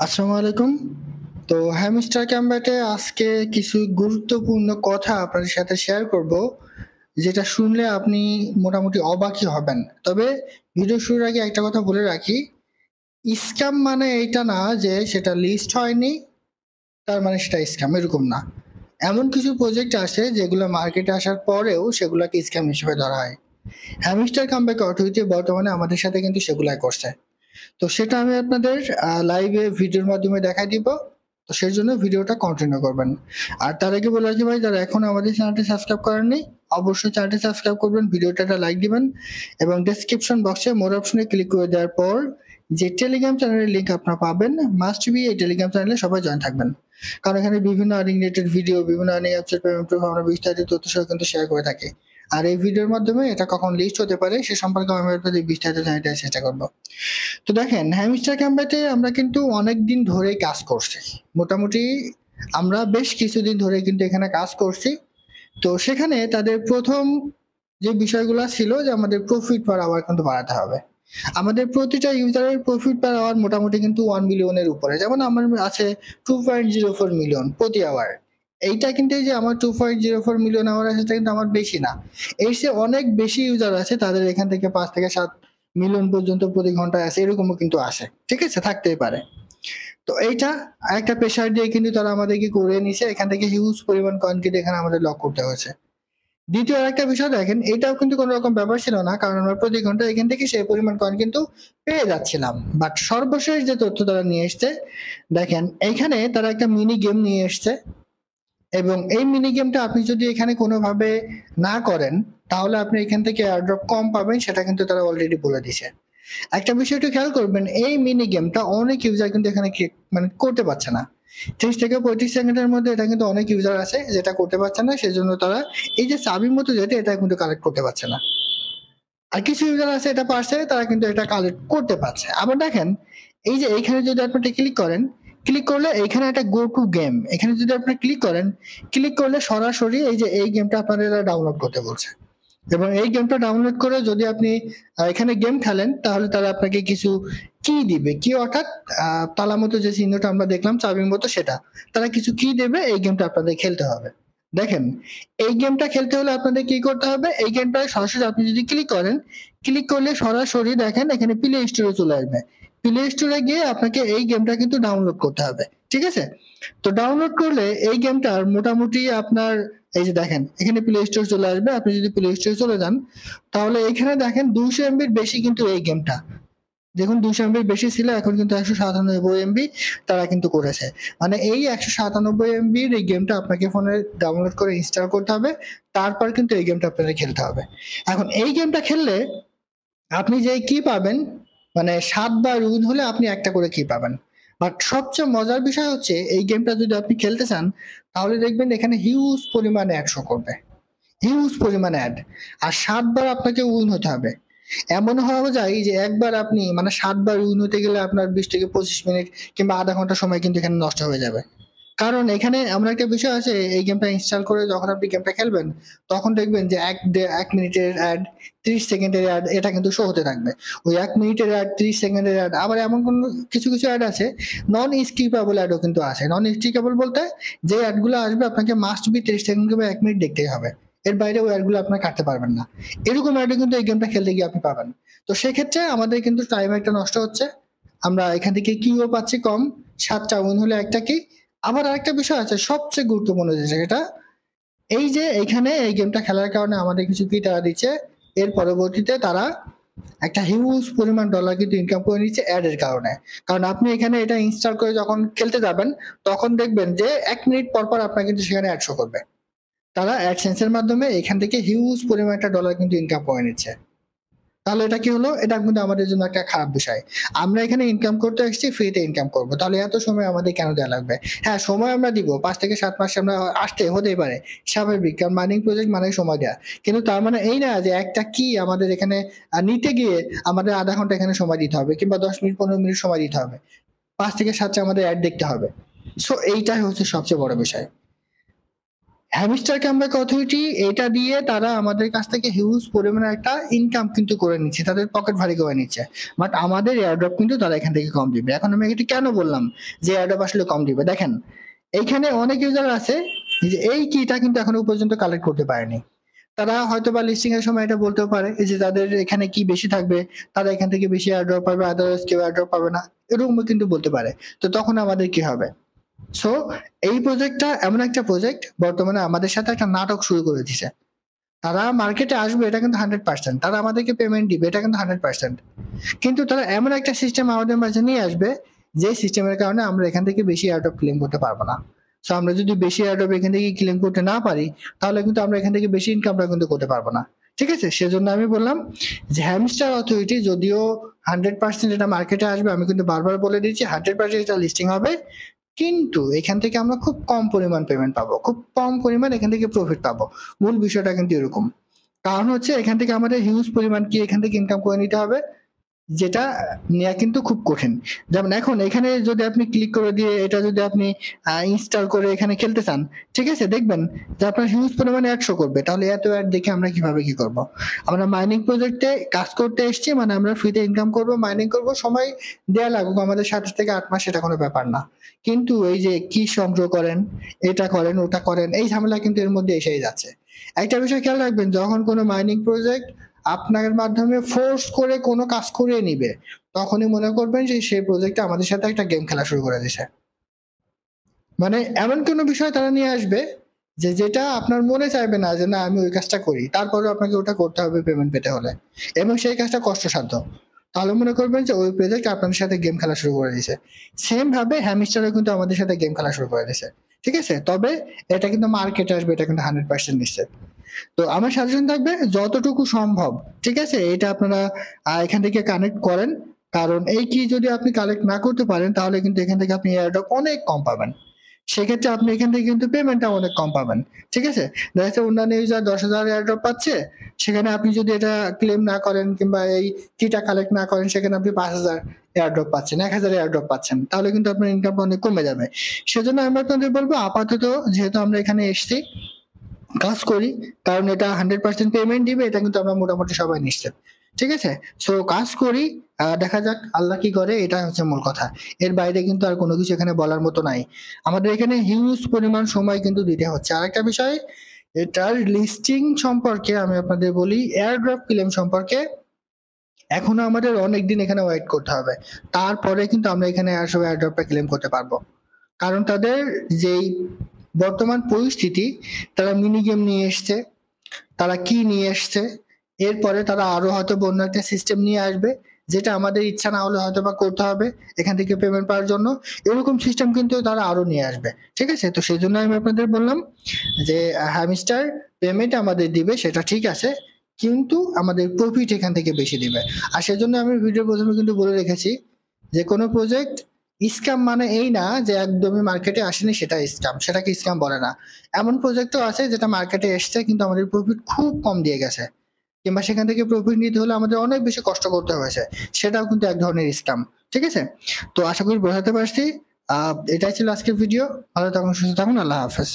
আসসালামু আলাইকুম। তো হ্যামস্টার ক্যাম্বাটে আজকে কিছু গুরুত্বপূর্ণ কথা আপনাদের সাথে শেয়ার করব, যেটা শুনলে আপনি মোটামুটি অবাকই হবেন। তবে ভিডিও শুরুর আগে একটা কথা বলে রাখি, স্ক্যাম মানে এইটা না যে সেটা লিস্ট হয়নি তার মানে সেটা স্ক্যাম, এরকম না। এমন কিছু প্রজেক্ট আছে যেগুলো মার্কেটে আসার পরেও সেগুলোকে স্ক্যাম হিসেবে ধরা হয়। হ্যামস্টার কামব্যাক অথরিটি বর্তমানে আমাদের সাথে কিন্তু সেগুলাই করছে। তো সেটা আমি আপনাদের লাইভে ভিডিওর মাধ্যমে দেখাই দিব। তো সেই জন্য ভিডিওটা কন্টিনিউ করবেন। আর তার আগে বলে রাখি ভাই, যারা এখনো আমাদের চ্যানেলটি সাবস্ক্রাইব করেননি অবশ্যই চ্যানেলটি সাবস্ক্রাইব করবেন, ভিডিওটা একটা লাইক দিবেন এবং ডেসক্রিপশন বক্সে মোর অপশনে ক্লিক করে দেওয়ার পর যে টেলিগ্রাম চ্যানেলের লিঙ্ক আপনারা পাবেন, মাস্ট বি এই টেলিগ্রাম চ্যানেলে সবাই জয়েন থাকবেন। কারণ এখানে বিভিন্ন আর্নিং রিলেটেড ভিডিও, বিভিন্ন আর্নিং অ্যাপসের পেমেন্ট প্রুফ আমরা বিস্তারিত তথ্য সহ কিন্তু শেয়ার করে থাকি। আর এই ভিডিওর মাধ্যমে এটা কখন লিস্ট হতে পারে সে সম্পর্কে আমি আপনাদের বিস্তারিত জানাতে চেষ্টা করব। তো দেখেন, হ্যামস্টার ক্যাম্পেতে আমরা কিন্তু অনেক দিন ধরে কাজ করছি। মোটামুটি আমরা বেশ কিছুদিন ধরে কিন্তু এখানে কাজ করছি। তো সেখানে তাদের প্রথম যে বিষয়গুলো ছিল যে আমাদের প্রফিট পার আওয়ার কিন্তু বাড়াতে হবে। আমাদের প্রতিটা ইউজারের প্রফিট পার আওয়ার মোটামুটি কিন্তু 1 মিলিয়নের উপরে। যেমন আমার আছে 2.04 মিলিয়ন প্রতি আওয়ার। এইটা কিন্তু এই যে আমার 2.04 মিলিয়ন আওয়ার আছে, সেটা কিন্তু আমার বেশি না। এর চেয়ে অনেক বেশি ইউজার আছে, তাদের এখান থেকে 5 থেকে 7 মিলিয়ন পর্যন্ত প্রতি ঘন্টায় আছে, এরকমও কিন্তু আসে। ঠিক আছে, থাকতেই পারে। তো এইটা একটা প্রেশার দিয়ে কিন্তু তারা আমাদেরকে করে নিছে, এখান থেকে হিউজ পরিমাণ কয়েন কিন্তু এখানে আমাদের লক করতে হয়েছে। দ্বিতীয় আরেকটা বিষয় দেখেন, এটাও কিন্তু কোনো রকম ব্যাপার ছিল না, কারণ আমরা প্রতি ঘন্টা এখান থেকে সেই পরিমাণ কয়েন কিন্তু পেয়ে যাচ্ছিলাম। বাট সর্বশেষ যে তথ্য তারা নিয়ে এসছে, দেখেন এইখানে তারা একটা মিনি গেম নিয়ে এসছে এবং এই মিনি গেমটা আপনি যদি এখানে কোনোভাবে না করেন তাহলে আপনি এখান থেকে এয়ারড্রপ কম পাবেন, সেটা কিন্তু তারা অলরেডি বলে দিছে। একটা বিষয় একটু খেয়াল করবেন, এই মিনি গেমটা অনেক ইউজার কিন্তু এখানে মানে করতে পারছে না। 30 থেকে 35 সেকেন্ডের মধ্যে এটা কিন্তু অনেক ইউজার আছে যেটা করতে পারছে না, সেজন্য তারা এই যে চাবির মতো যেটা এটা কিন্তু কালেক্ট করতে পারছে না। আর কিছু ইউজার আছে এটা পারছে, তারা কিন্তু এটা কালেক্ট করতে পারছে। আবার দেখেন, এই যে এইখানে যদি আপনি ক্লিক করেন, ক্লিক করলে এইখানে একটা গো টু গেম, এখানে যদি আপনি ক্লিক করেন, ক্লিক করলে সরাসরি এই যে এই গেমটা আপনারা ডাউনলোড করতে বলছে। এবং এই গেমটা ডাউনলোড করে যদি আপনি এখানে গেম খেলেন তাহলে তারা আপনাকে কিছু কি দিবে, কি অর্থাৎ তালা মতো যে চিহ্নটা আমরা দেখলাম চাবির মতো, সেটা তারা কিছু কি দেবে, এই গেমটা আপনাদের খেলতে হবে। দেখেন, এই গেমটা খেলতে হলে আপনাদের কি করতে হবে, এই গেমটা সরাসরি আপনি যদি ক্লিক করেন, ক্লিক করলে সরাসরি দেখেন এখানে প্লে স্টোরে চলে আসবে। প্লে স্টোরে গিয়ে আপনাকে এই গেমটা কিন্তু ডাউনলোড করতে হবে। ঠিক আছে, তো ডাউনলোড করলে এই গেমটার মোটামুটি আপনার এই যে দেখেন এখানে প্লে স্টোর চলে আসবে। আপনি যদি প্লে স্টোরে চলে যান তাহলে এখানে দেখেন 200 এমবির বেশি কিন্তু এই গেমটা, দেখুন 200 এমবির বেশি ছিল, এখন কিন্তু 197 এমবি তারা কিন্তু করেছে। মানে এই 197 এমবির এই গেমটা আপনাকে ফোনে ডাউনলোড করে ইনস্টল করতে হবে, তারপর কিন্তু এই গেমটা আপনাদের খেলতে হবে। এখন এই গেমটা খেললে আপনি যে কি পাবেন, মানে 7 বার উইন হলে আপনি একটা করে কি পাবেন। বাট সবচেয়ে মজার বিষয় হচ্ছে, এই গেমটা যদি আপনি খেলতে চান তাহলে দেখবেন এখানে হিউজ পরিমাণে অ্যাড শো করবে, হিউজ পরিমাণে অ্যাড। আর 7 বার আপনাকে উইন হতে হবে। এমন হওয়া যায় যে একবার আপনি মানে 7 বার উইন হতে গেলে আপনার 20 থেকে 25 মিনিট কিংবা আধা ঘন্টা সময় কিন্তু এখানে নষ্ট হয়ে যাবে। কারণ এখানে এমন একটা বিষয় আছে, এই গেমটা ইনস্টল করে যখন আপনি গেমটা খেলবেন তখন দেখবেন যে 1 মিনিটের অ্যাড, 30 সেকেন্ডের অ্যাড এটা কিন্তু শো হতে থাকবে। ওই 1 মিনিটের অ্যাড, 30 সেকেন্ডের অ্যাড, আবার এমন কোন কিছু কিছু অ্যাড আছে নন স্কিপেবল অ্যাডও কিন্তু আছে। নন স্কিপেবল বলতে যে অ্যাডগুলো আসবে আপনাকে মাস্ট বি 30 সেকেন্ড কিংবা 1 মিনিট দেখতেই হবে, এর বাইরে ওই অ্যাডগুলো আপনার কাটতে পারবেন না। এরকম অ্যাডও কিন্তু এই গেমটা খেলতে গিয়ে আপনি পাবেন। তো সেক্ষেত্রে আমাদের কিন্তু টাইম একটা নষ্ট হচ্ছে, আমরা এখান থেকে কিও পাচ্ছি কম, 7টা উইন হলে একটা কি। আবার আরেকটা বিষয় আছে সবচেয়ে গুরুত্বপূর্ণ যেটা, সেটা এই যে এইখানে এই গেমটা খেলার কারণে আমাদের কিছু কি তারা দিচ্ছে, এর পরবর্তীতে তারা একটা হিউজ পরিমাণ ডলার কিন্তু ইনকাম করে নিচ্ছে অ্যাড এর কারণে। কারণ আপনি এখানে এটা ইনস্টল করে যখন খেলতে যাবেন তখন দেখবেন যে 1 মিনিট পর পর আপনার কিন্তু সেখানে অ্যাড শো করবে। তারা অ্যাডসেন্সের মাধ্যমে এখান থেকে হিউজ পরিমাণ একটা ডলার কিন্তু ইনকাম করে নিচ্ছে। তাহলে এটা কি হলো, এটা কিন্তু আমাদের জন্য একটা খারাপ বিষয়। আমরা এখানে ইনকাম করতে আসছি, ফ্রিতে ইনকাম করবো, তাহলে এত সময় আমাদের কেন দেওয়া লাগবে? হ্যাঁ, সময় আমরা দিব, 5 থেকে 7 মাস আমরা আসতে হতেই পারে, স্বাভাবিক, কারণ মাইনিং প্রজেক্ট মানে সময় দেওয়া। কিন্তু তার মানে এই না যে একটা কি আমাদের এখানে নিতে গিয়ে আমাদের আধা ঘন্টা এখানে সময় দিতে হবে কিংবা 10 মিনিট 15 মিনিট সময় দিতে হবে, 5 থেকে 7টা আমাদের অ্যাড দেখতে হবে। সো এইটাই হচ্ছে সবচেয়ে বড় বিষয়। হ্যামস্টার কামব্যাক অথরিটি এটা দিয়ে তারা আমাদের কাছ থেকে হিউজ পরিমাণে একটা ইনকাম কিন্তু করে নিচ্ছে, তাদের পকেট ভারী করে নিচ্ছে। বাট আমাদের এয়ারড্রপ কিন্তু তারা এখান থেকে কম দিবে। এখন আমি এটি কেন বললাম যে এয়ারড্রপ আসলে কম দিবে, দেখেন এইখানে অনেক ইউজার আছে যে এই কিটা কিন্তু এখনো পর্যন্ত কালেক্ট করতে পারেনি। তারা হয়তো বা লিস্টিং এর সময় এটা বলতেও পারে যে যাদের এখানে কি বেশি থাকবে তারা এখান থেকে বেশি এয়ারড্রপ পাবে, আদারওয়াইজ কেউ এয়ারড্রপ পাবে না, এরকম কিন্তু বলতে পারে। তো তখন আমাদের কি হবে? সো এই প্রজেক্টটা এমন একটা প্রজেক্ট বর্তমানে আমাদের সাথে একটা নাটক শুরু করে দিছে। তারা মার্কেটে আসবে এটা কিন্তু 100%, তারা আমাদেরকে পেমেন্ট দিবে এটা কিন্তু 100%, কিন্তু তারা এমন একটা সিস্টেম আমাদের মাঝে নিয়ে আসবে যে সিস্টেমের কারণে আমরা এখান থেকে বেশি এয়ারড্রপ ক্লেম করতে পারবো না। সো আমরা যদি বেশি এয়ারড্রপ এখান থেকে ক্লেম করতে না পারি তাহলে কিন্তু আমরা এখান থেকে বেশি ইনকামটা কিন্তু করতে পারবো না। ঠিক আছে, সেজন্য আমি বললাম যে হ্যামস্টার অথরিটি যদিও 100% এটা মার্কেটে আসবে, আমি কিন্তু বারবার বলে দিচ্ছি 100% এটা লিস্টিং হবে, কিন্তু এখান থেকে আমরা খুব কম পরিমাণ পেমেন্ট পাবো, খুব কম পরিমাণ এখান থেকে প্রফিট পাবো। মূল বিষয়টা কিন্তু এরকম। কারণ হচ্ছে এখান থেকে আমাদের হিউজ পরিমাণ কি এখান থেকে ইনকাম করে নিতে হবে, যেটা নেওয়া কিন্তু খুব কঠিন। যেমন এখন এখানে যদি আপনি ক্লিক করে দিয়ে এটা যদি আপনি ইনস্টল করে এখানে খেলতে চান, ঠিক আছে, দেখবেন যে আপনার হিউজ পরিমাণে অ্যাড শো করবে। তাহলে এত অ্যাড দেখে আমরা কিভাবে কি করব? আমরা মাইনিং প্রজেক্টে কাজ করতে এসেছি, মানে আমরা ফ্রিতে ইনকাম করব, মাইনিং করব, সময় দেয়া লাগুক আমাদের 7 থেকে 8 মাস, সেটা কোনো ব্যাপার না। কিন্তু এই যে কি সংগ্রহ করেন, এটা করেন, ওটা করেন, এই ঝামেলা কিন্তু এর মধ্যে এসেই যাচ্ছে। একটা বিষয় খেয়াল রাখবেন, যখন কোনো মাইনিং প্রজেক্ট আপনার মাধ্যমে ফোর্স করে কোনো কাজ করিয়ে নিবে, তখনই মনে করবেন যে সেই প্রজেক্টটা আমাদের সাথে একটা গেম খেলা শুরু করে দিছে। মানে এমন কোনো বিষয় তারা নিয়ে আসবে যে যেটা আপনার মনে চাইবে না যে না আমি ওই কাজটা করি, তারপরেও আপনাকে ওটা করতে হবে পেমেন্ট পেতে হলে, এবং সেই কাজটা কষ্টসাধ্য। তাহলে মনে করবেন যে ওই প্রজেক্ট আপনাদের সাথে গেম খেলা শুরু করে দিয়েছে। সেম ভাবে হ্যামস্টারও কিন্তু আমাদের সাথে গেম খেলা শুরু করে দিয়েছে। ঠিক আছে, তবে এটা কিন্তু মার্কেটে আসবে, এটা কিন্তু 100% নিশ্চিত। তো আমার সাজেশন থাকবে যতটুকু সম্ভব, ঠিক আছে, এটা আপনারা এখান থেকে কানেক্ট করেন। কারণ এই কি যদি আপনি কালেক্ট না করতে পারেন তাহলে কিন্তু এখান থেকে আপনি এয়ারড্রপ অনেক কম পাবেন। সেক্ষেত্রে আপনি এখান থেকে কিন্তু পেমেন্টটা অনেক কম পাবেন। ঠিক আছে, দেখা যাচ্ছে অন্যান্য ইউজার 10,000 এয়ারড্রপ পাচ্ছে, সেখানে আপনি যদি এটা ক্লেম না করেন কিংবা এই কিটা কালেক্ট না করেন, সেখানে আপনি 5,000 এয়ারড্রপ পাচ্ছেন, 1,000 এয়ারড্রপ পাচ্ছেন, তাহলে কিন্তু আপনার ইনকামটা অনেক কমে যাবে। সেজন্য আমি আপনাদের বলবো আপাতত যেহেতু আমরা এখানে এসেছি কাজ করি, কারণ এটা 100% পেমেন্ট দিবে এটা কিন্তু আমরা মোটামুটি সবাই নিশ্চিত। ঠিক আছে, সো কাজ করি, দেখা যাক আল্লাহ কি করে, এটা হচ্ছে মূল কথা। এর বাইরে কিন্তু আর কোনো কিছু এখানে বলার মতো নাই। আমাদের এখানে হিউজ পরিমাণ সময় কিন্তু দিতে হচ্ছে। আরেকটা বিষয়, এটার লিস্টিং সম্পর্কে আমি আপনাদের বলি, এয়ারড্রপ ক্লেম সম্পর্কে এখনো আমাদের অনেক দিন এখানে ওয়েট করতে হবে, তারপরে কিন্তু আমরা এখানে আসলে এয়ারড্রপটা ক্লেম করতে পারবো। কারণ তাদের যেই বর্তমান পরিস্থিতি, তারা মিনি গেম নিয়ে এসছে, তারা কি নিয়ে এসছে, এরপরে তারা আরো হয়তো অন্য একটা সিস্টেম নিয়ে আসবে, যেটা আমাদের ইচ্ছা না হলে হয়তো বা করতে হবে এখান থেকে পেমেন্ট পাওয়ার জন্য। এরকম সিস্টেম কিন্তু তারা আরো নিয়ে আসবে। ঠিক আছে, তো সেই জন্য আমি আপনাদের বললাম যে হ্যামস্টার পেমেন্ট আমাদের দিবে সেটা ঠিক আছে, কিন্তু আমাদের প্রফিট এখান থেকে বেশি দিবে। আর সেজন্য আমি ভিডিও প্রথমে কিন্তু বলে রেখেছি যে কোনো প্রজেক্ট স্ক্যাম মানে এই না যে একদমই মার্কেটে আসেনি সেটা স্ক্যাম, সেটাকে স্ক্যাম বলে না। এমন প্রজেক্টও আছে যেটা মার্কেটে এসছে কিন্তু আমাদের প্রফিট খুব কম দিয়ে গেছে, কিংবা সেখান থেকে প্রফিট নিতে হলে আমাদের অনেক বেশি কষ্ট করতে হয়েছে, সেটাও কিন্তু এক ধরনের স্ক্যাম। ঠিক আছে, তো আশা করি বোঝাতে পারছি। এটাই ছিল আজকের ভিডিও। ভালো থাকুন, সুস্থ থাকুন, আল্লাহ হাফেজ।